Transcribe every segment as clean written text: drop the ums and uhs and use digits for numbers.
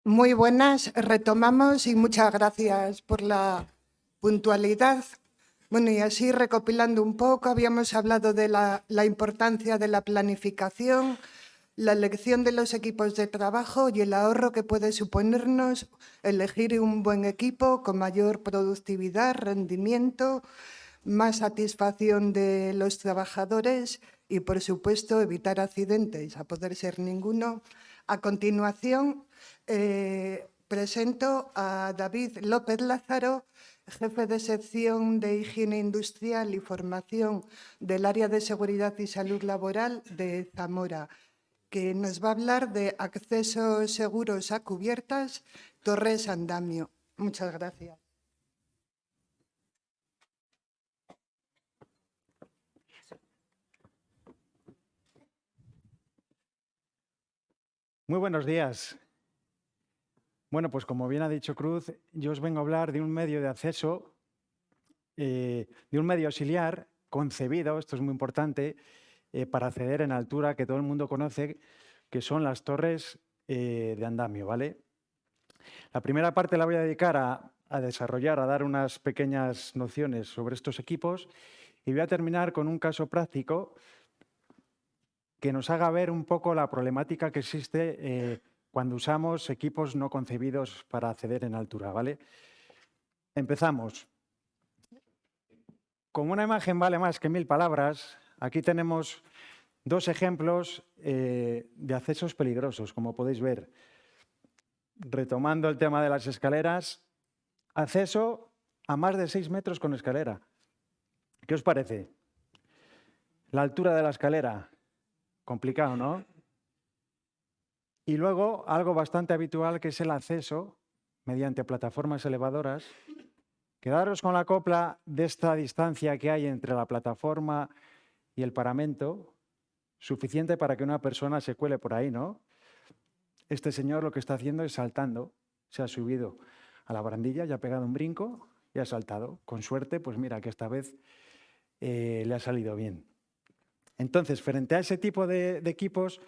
Muy buenas, retomamos y muchas gracias por la puntualidad. Bueno, y así recopilando un poco, habíamos hablado de la importancia de la planificación, la elección de los equipos de trabajo y el ahorro que puede suponernos elegir un buen equipo con mayor productividad, rendimiento, más satisfacción de los trabajadores y, por supuesto, evitar accidentes, a poder ser ninguno. A continuación, presento a David López Lázaro, jefe de sección de Higiene Industrial y Formación del Área de Seguridad y Salud Laboral de Zamora, que nos va a hablar de accesos seguros a cubiertas, torres andamio. Muchas gracias. Muy buenos días. Bueno, pues como bien ha dicho Cruz, yo os vengo a hablar de un medio de acceso, de un medio auxiliar concebido, esto es muy importante, para acceder en altura, que todo el mundo conoce, que son las torres de andamio, ¿vale? La primera parte la voy a dedicar a desarrollar, a dar unas pequeñas nociones sobre estos equipos y voy a terminar con un caso práctico que nos haga ver un poco la problemática que existe cuando usamos equipos no concebidos para acceder en altura, ¿vale? Empezamos. Como una imagen vale más que 1000 palabras, aquí tenemos dos ejemplos de accesos peligrosos, como podéis ver. Retomando el tema de las escaleras, acceso a más de 6 metros con escalera. ¿Qué os parece? La altura de la escalera, complicado, ¿no? Y luego, algo bastante habitual, que es el acceso mediante plataformas elevadoras. Quedaros con la copla de esta distancia que hay entre la plataforma y el paramento, suficiente para que una persona se cuele por ahí, ¿no? Este señor lo que está haciendo es saltando. Se ha subido a la barandilla, ya ha pegado un brinco y ha saltado. Con suerte, pues mira que esta vez le ha salido bien. Entonces, frente a ese tipo de equipos,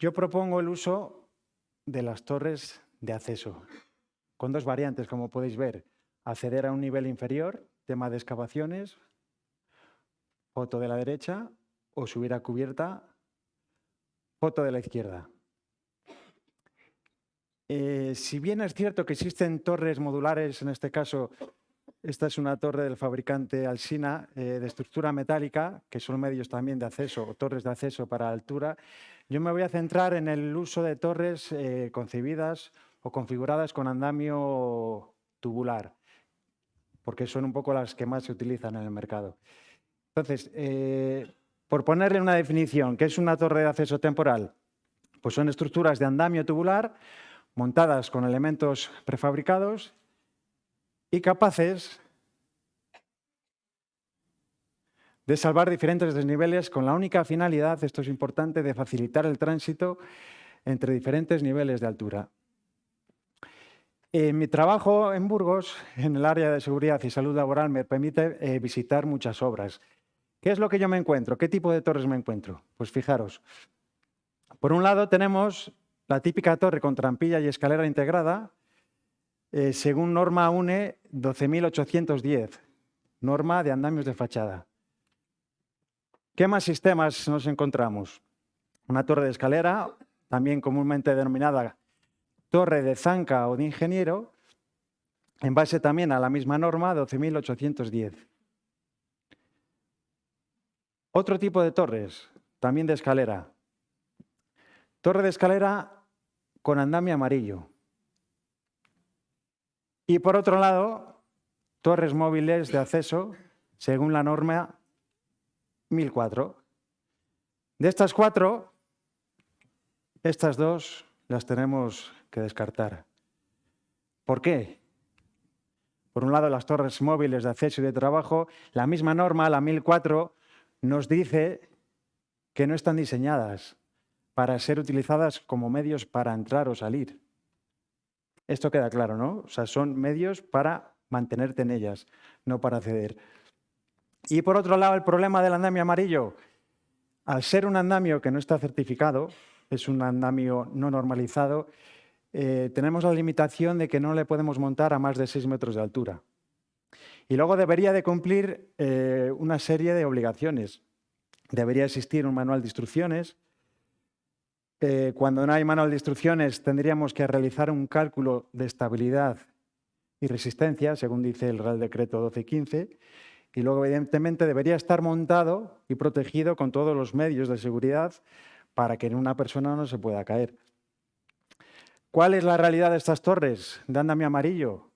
yo propongo el uso de las torres de acceso, con dos variantes, como podéis ver. Acceder a un nivel inferior, tema de excavaciones, foto de la derecha, o subir a cubierta, foto de la izquierda. Si bien es cierto que existen torres modulares, en este caso, esta es una torre del fabricante Alsina, de estructura metálica, que son medios también de acceso o torres de acceso para altura, yo me voy a centrar en el uso de torres concebidas o configuradas con andamio tubular, porque son un poco las que más se utilizan en el mercado. Entonces, por ponerle una definición, ¿qué es una torre de acceso temporal? Pues son estructuras de andamio tubular montadas con elementos prefabricados y capaces de salvar diferentes desniveles con la única finalidad, esto es importante, de facilitar el tránsito entre diferentes niveles de altura. Mi trabajo en Burgos, en el área de seguridad y salud laboral, me permite visitar muchas obras. ¿Qué es lo que yo me encuentro? ¿Qué tipo de torres me encuentro? Pues fijaros, por un lado tenemos la típica torre con trampilla y escalera integrada, según norma UNE 12.810, norma de andamios de fachada. ¿Qué más sistemas nos encontramos? Una torre de escalera, también comúnmente denominada torre de zanca o de ingeniero, en base también a la misma norma 12.810. Otro tipo de torres, también de escalera. Torre de escalera con andamio amarillo. Y por otro lado, torres móviles de acceso según la norma 1004. De estas 4, estas 2 las tenemos que descartar. ¿Por qué? Por un lado, las torres móviles de acceso y de trabajo, la misma norma, la 1004, nos dice que no están diseñadas para ser utilizadas como medios para entrar o salir. Esto queda claro, ¿no? O sea, son medios para mantenerte en ellas, no para acceder. Y por otro lado, el problema del andamio amarillo. Al ser un andamio que no está certificado, es un andamio no normalizado, tenemos la limitación de que no le podemos montar a más de 6 metros de altura. Y luego debería de cumplir una serie de obligaciones. Debería existir un manual de instrucciones. Cuando no hay manual de instrucciones, tendríamos que realizar un cálculo de estabilidad y resistencia, según dice el Real Decreto 1215. Y luego, evidentemente, debería estar montado y protegido con todos los medios de seguridad para que una persona no se pueda caer. ¿Cuál es la realidad de estas torres de andamio amarillo?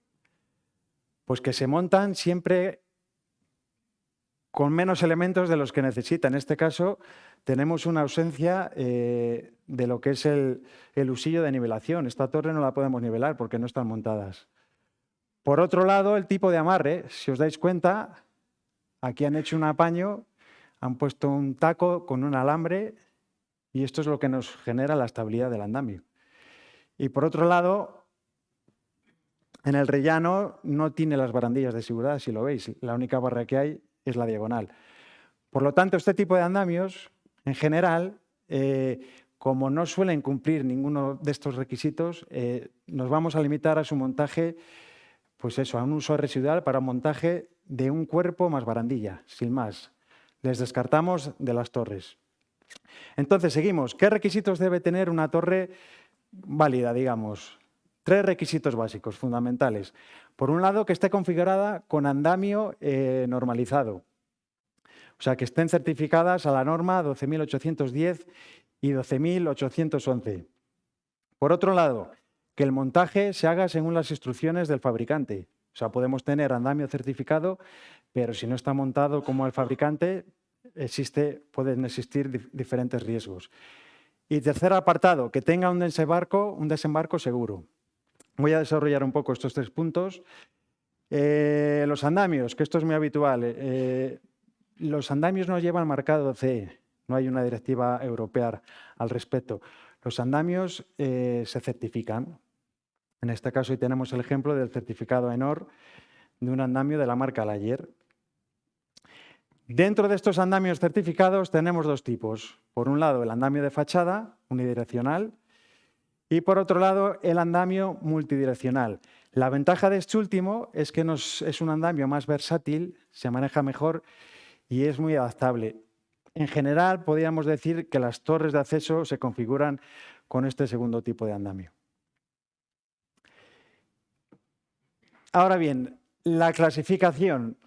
Pues que se montan siempre con menos elementos de los que necesita. En este caso, tenemos una ausencia de lo que es el usillo de nivelación. Esta torre no la podemos nivelar porque no están montadas. Por otro lado, el tipo de amarre. Si os dais cuenta, aquí han hecho un apaño, han puesto un taco con un alambre y esto es lo que nos genera la estabilidad del andamio. Y por otro lado, en el rellano no tiene las barandillas de seguridad, si lo veis. La única barra que hay es la diagonal. Por lo tanto, este tipo de andamios, en general, como no suelen cumplir ninguno de estos requisitos, nos vamos a limitar a su montaje, pues eso, a un uso residual para montaje de un cuerpo más barandilla, sin más. Les descartamos de las torres. Entonces, seguimos. ¿Qué requisitos debe tener una torre válida, digamos? 3 requisitos básicos, fundamentales. Por un lado, que esté configurada con andamio normalizado. O sea, que estén certificadas a la norma 12.810 y 12.811. Por otro lado, que el montaje se haga según las instrucciones del fabricante. O sea, podemos tener andamio certificado, pero si no está montado como el fabricante, pueden existir diferentes riesgos. Y tercer apartado, que tenga un desembarco seguro. Voy a desarrollar un poco estos 3 puntos. Los andamios, que esto es muy habitual. Los andamios no llevan marcado CE, no hay una directiva europea al respecto. Los andamios se certifican. En este caso, hoy tenemos el ejemplo del certificado ENOR de un andamio de la marca Layer. Dentro de estos andamios certificados tenemos 2 tipos. Por un lado, el andamio de fachada, unidireccional, y por otro lado, el andamio multidireccional. La ventaja de este último es que es un andamio más versátil, se maneja mejor y es muy adaptable. En general, podríamos decir que las torres de acceso se configuran con este segundo tipo de andamio. Ahora bien, la clasificación.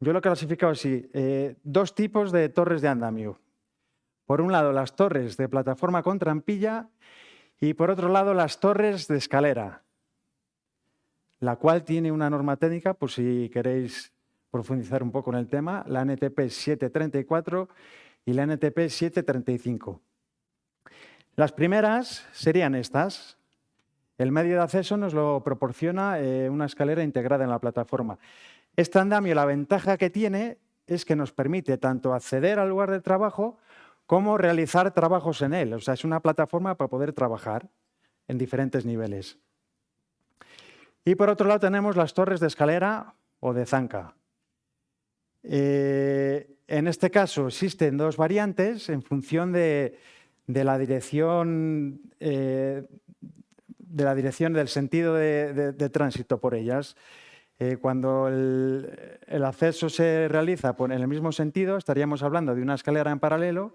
Yo lo he clasificado así. 2 tipos de torres de andamio. Por un lado, las torres de plataforma con trampilla y por otro lado, las torres de escalera, la cual tiene una norma técnica, por si queréis profundizar un poco en el tema, la NTP 734 y la NTP 735. Las primeras serían estas. El medio de acceso nos lo proporciona una escalera integrada en la plataforma. Este andamio, la ventaja que tiene es que nos permite tanto acceder al lugar de trabajo como realizar trabajos en él. O sea, es una plataforma para poder trabajar en diferentes niveles. Y por otro lado tenemos las torres de escalera o de zanca. En este caso existen 2 variantes en función de la dirección del sentido de tránsito por ellas. Cuando el acceso se realiza en el mismo sentido, estaríamos hablando de una escalera en paralelo,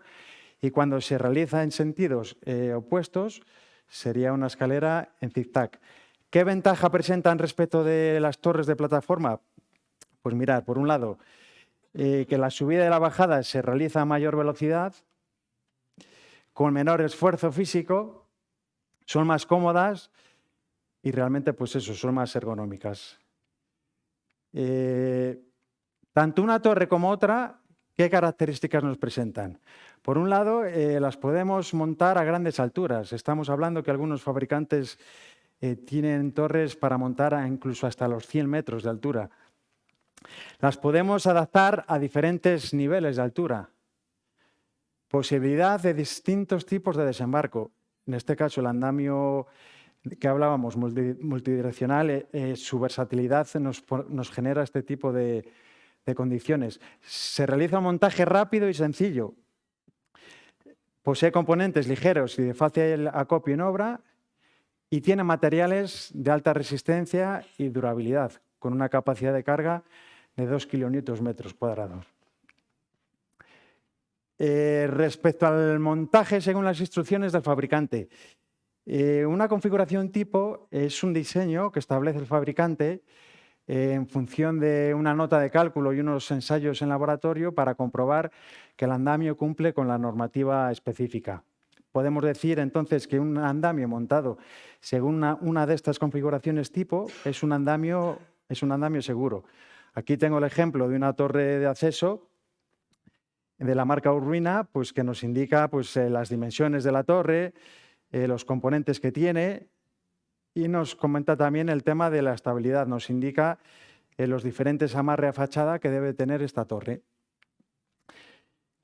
y cuando se realiza en sentidos opuestos, sería una escalera en zigzag. ¿Qué ventaja presentan respecto de las torres de plataforma? Pues mirad, por un lado, que la subida y la bajada se realiza a mayor velocidad, con menor esfuerzo físico, son más cómodas y realmente, pues eso, son más ergonómicas. Tanto una torre como otra, ¿qué características nos presentan? Por un lado, las podemos montar a grandes alturas. Estamos hablando que algunos fabricantes tienen torres para montar incluso hasta los 100 metros de altura. Las podemos adaptar a diferentes niveles de altura. Posibilidad de distintos tipos de desembarco. En este caso, el andamio que hablábamos, multidireccional, su versatilidad nos genera este tipo de condiciones. Se realiza un montaje rápido y sencillo. Posee componentes ligeros y de fácil acopio en obra y tiene materiales de alta resistencia y durabilidad, con una capacidad de carga de 2 kN². Respecto al montaje según las instrucciones del fabricante, una configuración tipo es un diseño que establece el fabricante en función de una nota de cálculo y unos ensayos en laboratorio para comprobar que el andamio cumple con la normativa específica. Podemos decir entonces que un andamio montado según una de estas configuraciones tipo es un andamio seguro. Aquí tengo el ejemplo de una torre de acceso de la marca Urbina, pues, que nos indica pues, las dimensiones de la torre, los componentes que tiene, y nos comenta también el tema de la estabilidad. Nos indica los diferentes amarres a fachada que debe tener esta torre.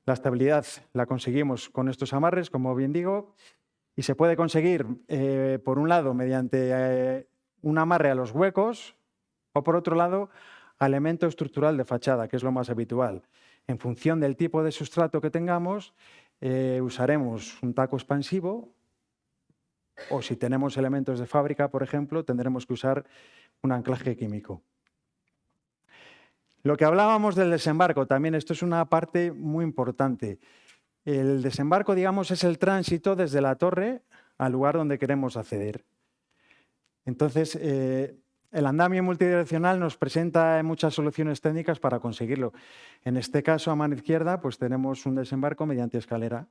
La estabilidad la conseguimos con estos amarres, como bien digo, y se puede conseguir, por un lado, mediante un amarre a los huecos, o por otro lado, a elemento estructural de fachada, que es lo más habitual. En función del tipo de sustrato que tengamos, usaremos un taco expansivo, o si tenemos elementos de fábrica, por ejemplo, tendremos que usar un anclaje químico. Lo que hablábamos del desembarco, también esto es una parte muy importante. El desembarco, digamos, es el tránsito desde la torre al lugar donde queremos acceder. Entonces, el andamio multidireccional nos presenta muchas soluciones técnicas para conseguirlo. En este caso, a mano izquierda, pues tenemos un desembarco mediante escalera.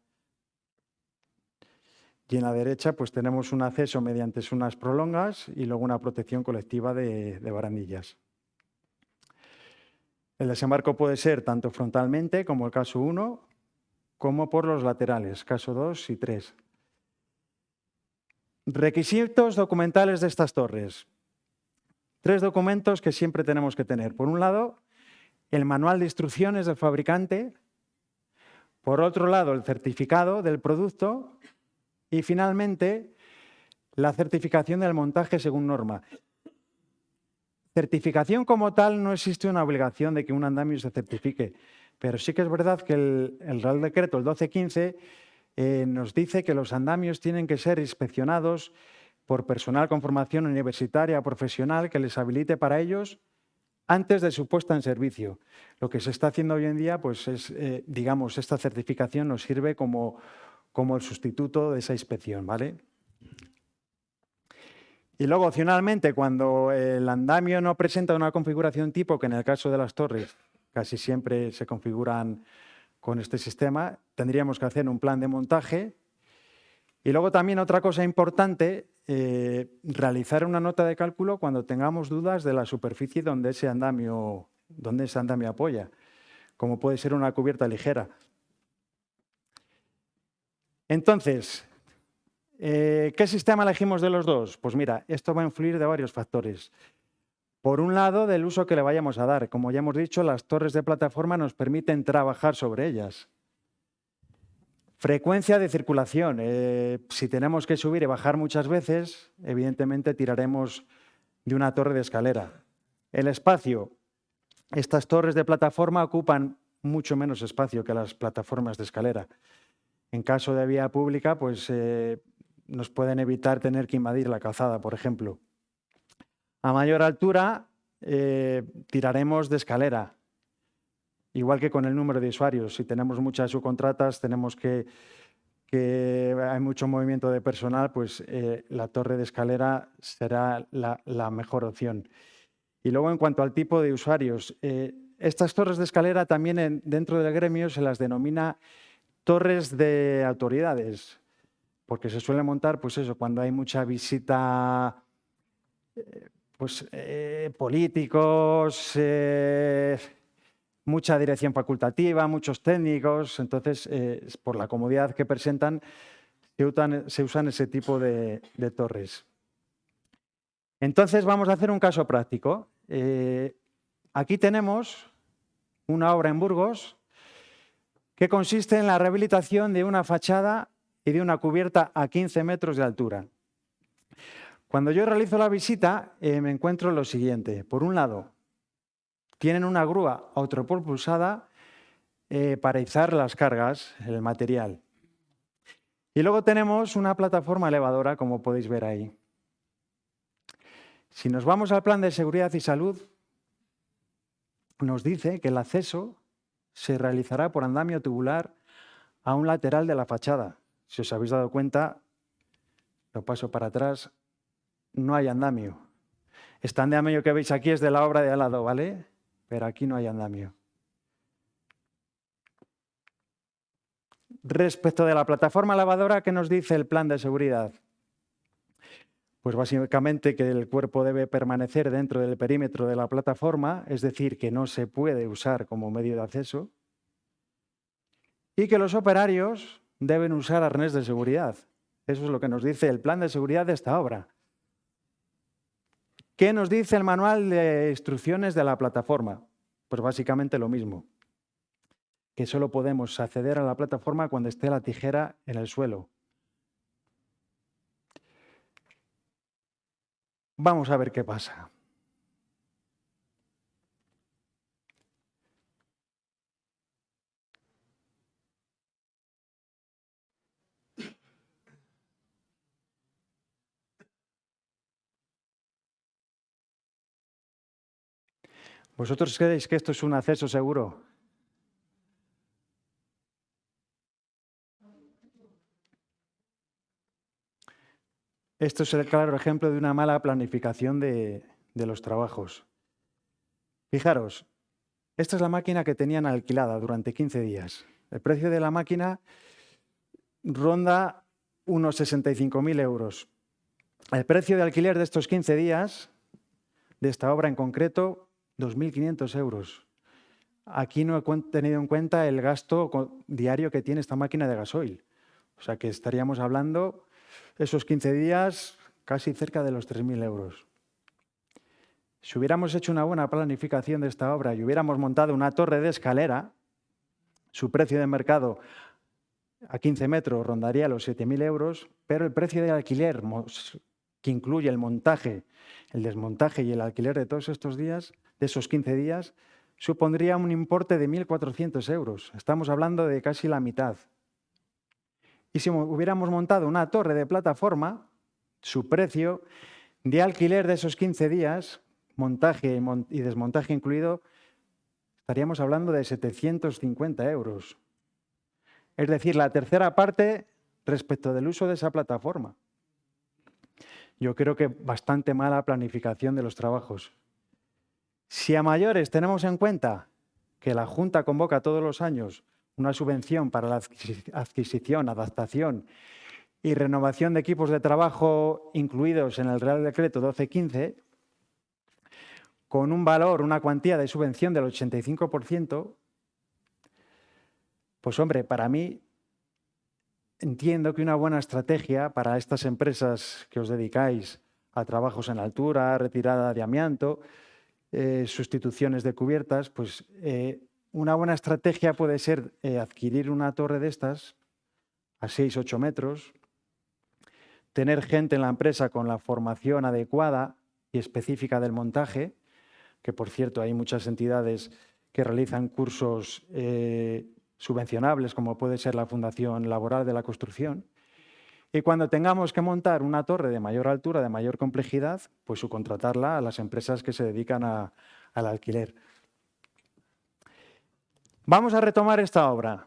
Y en la derecha pues tenemos un acceso mediante unas prolongas y luego una protección colectiva de barandillas. El desembarco puede ser tanto frontalmente, como el caso 1, como por los laterales, caso 2 y 3. Requisitos documentales de estas torres. 3 documentos que siempre tenemos que tener. Por un lado, el manual de instrucciones del fabricante. Por otro lado, el certificado del producto. Y finalmente, la certificación del montaje según norma. Certificación como tal, no existe una obligación de que un andamio se certifique, pero sí que es verdad que el Real Decreto, el 1215, nos dice que los andamios tienen que ser inspeccionados por personal con formación universitaria o profesional que les habilite para ellos antes de su puesta en servicio. Lo que se está haciendo hoy en día, pues es, digamos, esta certificación nos sirve como el sustituto de esa inspección, ¿vale? Y luego, opcionalmente, cuando el andamio no presenta una configuración tipo, que en el caso de las torres casi siempre se configuran con este sistema, tendríamos que hacer un plan de montaje. Y luego también otra cosa importante, realizar una nota de cálculo cuando tengamos dudas de la superficie donde ese andamio apoya, como puede ser una cubierta ligera. Entonces, ¿qué sistema elegimos de los dos? Pues mira, esto va a influir de varios factores. Por un lado, del uso que le vayamos a dar. Como ya hemos dicho, las torres de plataforma nos permiten trabajar sobre ellas. Frecuencia de circulación. Si tenemos que subir y bajar muchas veces, evidentemente tiraremos de una torre de escalera. El espacio. Estas torres de plataforma ocupan mucho menos espacio que las plataformas de escalera. En caso de vía pública, pues nos pueden evitar tener que invadir la calzada, por ejemplo. A mayor altura, tiraremos de escalera, igual que con el número de usuarios. Si tenemos muchas subcontratas, tenemos que hay mucho movimiento de personal, pues la torre de escalera será la mejor opción. Y luego, en cuanto al tipo de usuarios, estas torres de escalera también dentro del gremio se las denomina torres de autoridades, porque se suele montar, pues eso, cuando hay mucha visita, políticos, mucha dirección facultativa, muchos técnicos, entonces, por la comodidad que presentan, se usan ese tipo de torres. Entonces, vamos a hacer un caso práctico. Aquí tenemos una obra en Burgos que consiste en la rehabilitación de una fachada y de una cubierta a 15 metros de altura. Cuando yo realizo la visita, me encuentro lo siguiente. Por un lado, tienen una grúa autopropulsada para izar las cargas, el material. Y luego tenemos una plataforma elevadora, como podéis ver ahí. Si nos vamos al plan de seguridad y salud, nos dice que el acceso se realizará por andamio tubular a un lateral de la fachada. Si os habéis dado cuenta, lo paso para atrás, no hay andamio. Este andamio que veis aquí es de la obra de al lado, ¿vale? Pero aquí no hay andamio. Respecto de la plataforma lavadora, ¿qué nos dice el plan de seguridad? Pues básicamente que el cuerpo debe permanecer dentro del perímetro de la plataforma, es decir, que no se puede usar como medio de acceso, y que los operarios deben usar arnés de seguridad. Eso es lo que nos dice el plan de seguridad de esta obra. ¿Qué nos dice el manual de instrucciones de la plataforma? Pues básicamente lo mismo, que solo podemos acceder a la plataforma cuando esté la tijera en el suelo. Vamos a ver qué pasa. ¿Vosotros creéis que esto es un acceso seguro? Esto es el claro ejemplo de una mala planificación de los trabajos. Fijaros, esta es la máquina que tenían alquilada durante 15 días. El precio de la máquina ronda unos 65.000 euros. El precio de alquiler de estos 15 días, de esta obra en concreto, 2.500 euros. Aquí no he tenido en cuenta el gasto diario que tiene esta máquina de gasoil. O sea que estaríamos hablando, esos 15 días, casi cerca de los 3.000 euros. Si hubiéramos hecho una buena planificación de esta obra y hubiéramos montado una torre de escalera, su precio de mercado a 15 metros rondaría los 7.000 euros, pero el precio de alquiler, que incluye el montaje, el desmontaje y el alquiler de todos estos días, de esos 15 días, supondría un importe de 1.400 euros. Estamos hablando de casi la mitad. Y si hubiéramos montado una torre de plataforma, su precio de alquiler de esos 15 días, montaje y desmontaje incluido, estaríamos hablando de 750 euros. Es decir, la tercera parte respecto del uso de esa plataforma. Yo creo que bastante mala planificación de los trabajos. Si a mayores tenemos en cuenta que la Junta convoca todos los años una subvención para la adquisición, adaptación y renovación de equipos de trabajo incluidos en el Real Decreto 1215, con un valor, una cuantía de subvención del 85%, pues hombre, para mí entiendo que una buena estrategia para estas empresas que os dedicáis a trabajos en altura, retirada de amianto, sustituciones de cubiertas, pues una buena estrategia puede ser adquirir una torre de estas a 6-8 metros, tener gente en la empresa con la formación adecuada y específica del montaje, que por cierto hay muchas entidades que realizan cursos subvencionables, como puede ser la Fundación Laboral de la Construcción. Y cuando tengamos que montar una torre de mayor altura, de mayor complejidad, pues subcontratarla a las empresas que se dedican al alquiler. Vamos a retomar esta obra,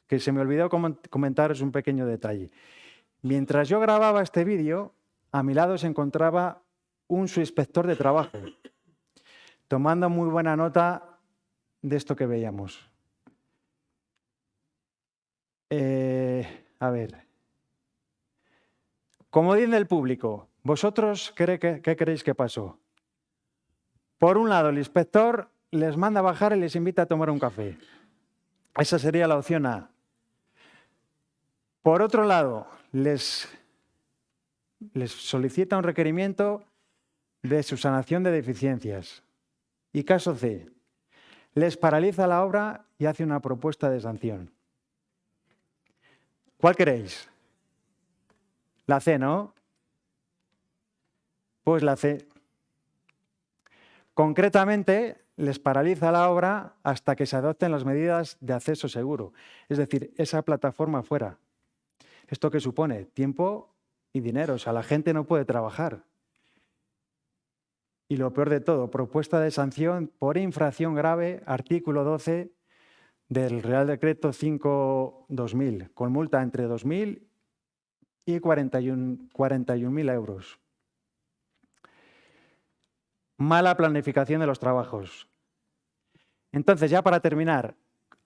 que se me olvidó comentaros un pequeño detalle. Mientras yo grababa este vídeo, a mi lado se encontraba un subinspector de trabajo, tomando muy buena nota de esto que veíamos. A ver. Comodín del público. ¿Vosotros qué creéis que pasó? Por un lado, el inspector les manda a bajar y les invita a tomar un café. Esa sería la opción A. Por otro lado, les solicita un requerimiento de subsanación de deficiencias. Y caso C, les paraliza la obra y hace una propuesta de sanción. ¿Cuál queréis? La C, ¿no? Pues la C. Concretamente, les paraliza la obra hasta que se adopten las medidas de acceso seguro, es decir, esa plataforma fuera. ¿Esto qué supone? Tiempo y dinero, o sea, la gente no puede trabajar. Y lo peor de todo, propuesta de sanción por infracción grave, artículo 12 del Real Decreto 5/2000, con multa entre 2.000 y 41.000 euros. Mala planificación de los trabajos. Entonces, ya para terminar,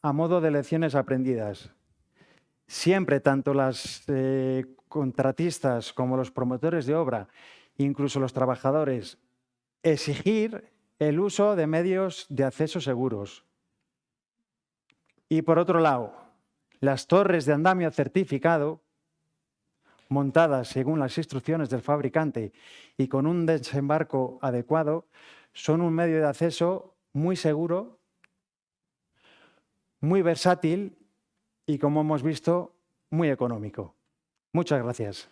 a modo de lecciones aprendidas, siempre tanto las contratistas como los promotores de obra, incluso los trabajadores, exigir el uso de medios de acceso seguros. Y por otro lado, las torres de andamio certificado, montadas según las instrucciones del fabricante y con un desembarco adecuado, son un medio de acceso muy seguro, muy versátil y, como hemos visto, muy económico. Muchas gracias.